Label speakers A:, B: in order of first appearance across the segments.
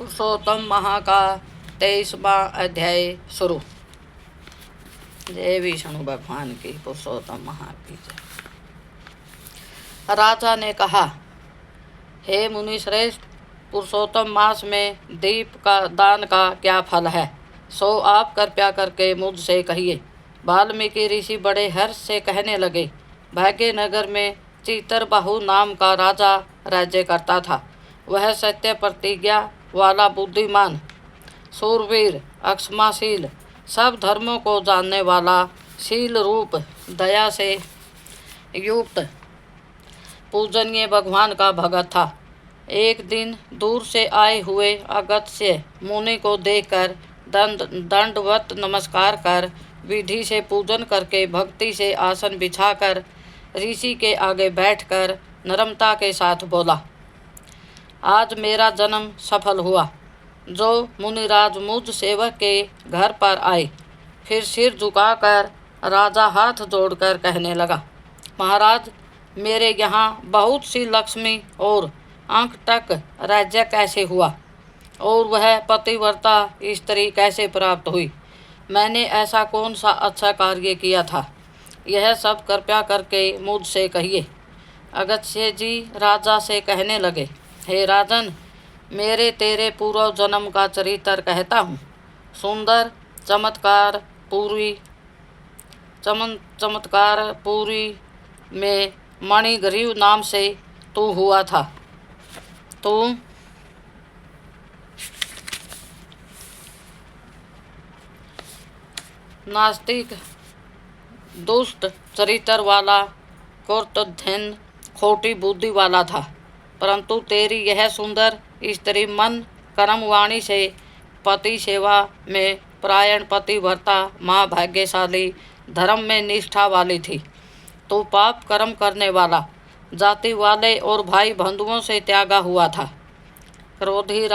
A: पुरुषोत्तम माह का 23वां अध्याय शुरू। जय विष्णु भगवान की, पुरुषोत्तम माह की जय। राजा ने कहा, हे मुनि श्रेष्ठ, पुरुषोत्तम मास में दीप का दान का क्या फल है, सो आप कृपया करके मुझसे कहिए। वाल्मीकि ऋषि बड़े हर्ष से कहने लगे, भाग्यनगर में चित्रबाहु नाम का राजा राज्य करता था। वह सत्य प्रतिज्ञा वाला, बुद्धिमान, शूरवीर, अक्षमाशील, सब धर्मों को जानने वाला, शील रूप दया से युक्त पूजनीय भगवान का भगत था। एक दिन दूर से आए हुए अगस्त्य मुनि को देखकर दंडवत नमस्कार कर, विधि से पूजन करके, भक्ति से आसन बिछाकर ऋषि के आगे बैठकर नम्रता के साथ बोला, आज मेरा जन्म सफल हुआ। जो मुनिराज मुझ सेवक के घर पर आए, फिर सिर झुकाकर राजा हाथ जोड़कर कहने लगा, महाराज, मेरे यहाँ बहुत सी लक्ष्मी और अंक तक राज्य कैसे हुआ, और वह पतिव्रता स्त्री कैसे प्राप्त हुई? मैंने ऐसा कौन सा अच्छा कार्य किया था? यह सब कृपया करके मुझसे कहिए। अगस्त्य जी राजा से कहने लगे, हे राजन, मेरे तेरे पूर्व जन्म का चरित्र कहता हूँ। सुंदर चमत्कारपुरी में मणिग्रीव नाम से तू हुआ था। तू नास्तिक, दुष्ट चरित्र वाला, कुर्तधन, खोटी बुद्धि वाला था। परंतु तेरी यह सुंदर स्त्री मन कर्म वाणी से पति सेवा में परायण, पतिव्रता, माँ भाग्यशाली, धर्म में निष्ठा वाली थी। तो पाप कर्म करने वाला, जाति वाले और भाई बंधुओं से त्यागा हुआ था। क्रोधी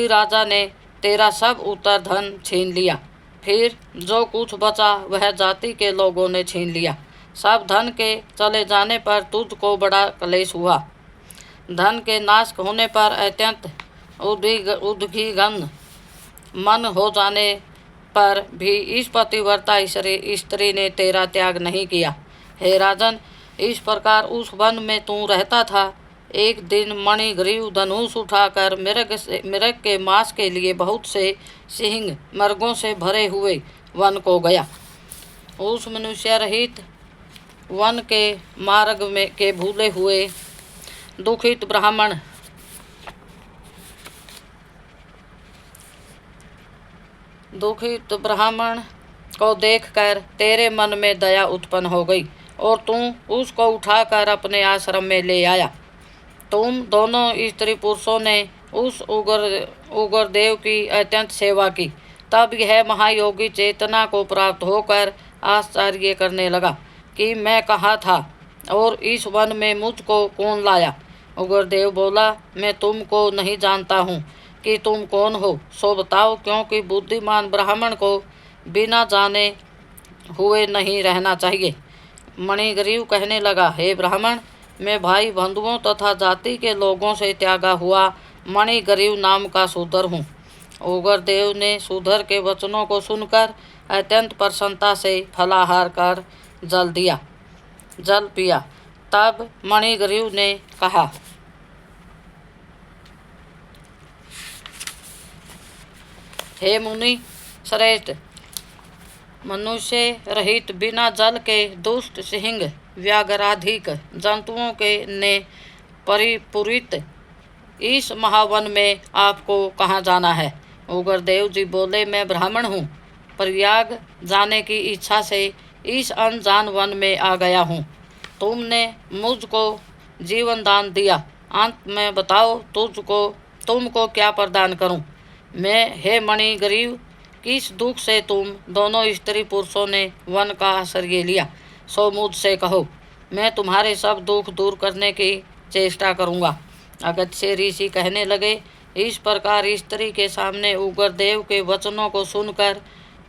A: राजा ने तेरा सब उत्तर धन छीन लिया। फिर जो कुछ बचा वह जाति के लोगों ने छीन लिया। सब धन के चले जाने पर तुझको बड़ा क्लेश हुआ। धन के नाश होने पर अत्यंत उद्विग्न मन हो जाने पर भी इस पतिव्रता स्त्री ने तेरा त्याग नहीं किया। हे राजन, इस प्रकार उस वन में तू रहता था। एक दिन मणिग्रीव धनुष उठाकर मृग के मांस के लिए बहुत से सिंह मृगों से भरे हुए वन को गया। उस मनुष्य रहित वन के मार्ग में के भूले हुए दुखित ब्राह्मण को देखकर तेरे मन में दया उत्पन्न हो गई और तू उसको उठाकर अपने आश्रम में ले आया। तुम दोनों स्त्री पुरुषों ने उस उग्रदेव की अत्यंत सेवा की। तब यह महायोगी चेतना को प्राप्त होकर आश्चर्य करने लगा कि मैं कहाँ था और इस वन में मुझको कौन लाया। उग्रदेव बोला, मैं तुमको नहीं जानता हूँ कि तुम कौन हो, सो बताओ, क्योंकि बुद्धिमान ब्राह्मण को बिना जाने हुए नहीं रहना चाहिए। मणिग्रीव कहने लगा, हे ब्राह्मण, मैं भाई बंधुओं तथा जाति के लोगों से त्यागा हुआ मणिग्रीव नाम का शूद्र हूँ। उग्रदेव ने शूद्र के वचनों को सुनकर अत्यंत प्रसन्नता से फलाहार कर जल पिया। तब मणिग्रीव ने कहा, हे मुनि श्रेष्ठ, मनुष्य रहित बिना जल के दुष्ट सिंह व्याघ्राधिक जंतुओं के ने परिपूरित इस महावन में आपको कहाँ जाना है? उग्रदेव जी बोले, मैं ब्राह्मण हूँ, प्रयाग जाने की इच्छा से इस अनजान वन में आ गया हूँ। तुमने मुझको जीवन दान दिया, अंत में बताओ तुमको क्या प्रदान करूँ? मैं, हे मणिग्रीव, किस दुख से तुम दोनों स्त्री पुरुषों ने वन का आश्रय लिया, सो मुझसे कहो, मैं तुम्हारे सब दुख दूर करने की चेष्टा करूँगा। अगस्त्य ऋषि कहने लगे, इस प्रकार स्त्री के सामने उग्रदेव के वचनों को सुनकर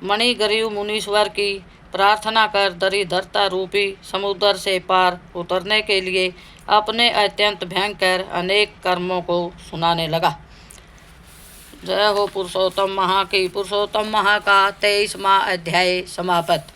A: मणिग्रीव मुनीश्वर की प्रार्थना कर दरिद्रता रूपी समुद्र से पार उतरने के लिए अपने अत्यंत भयंकर अनेक कर्मों को सुनाने लगा। जय हो पुरुषोत्तम महा की। पुरुषोत्तम महा का 23वां अध्याय समाप्त।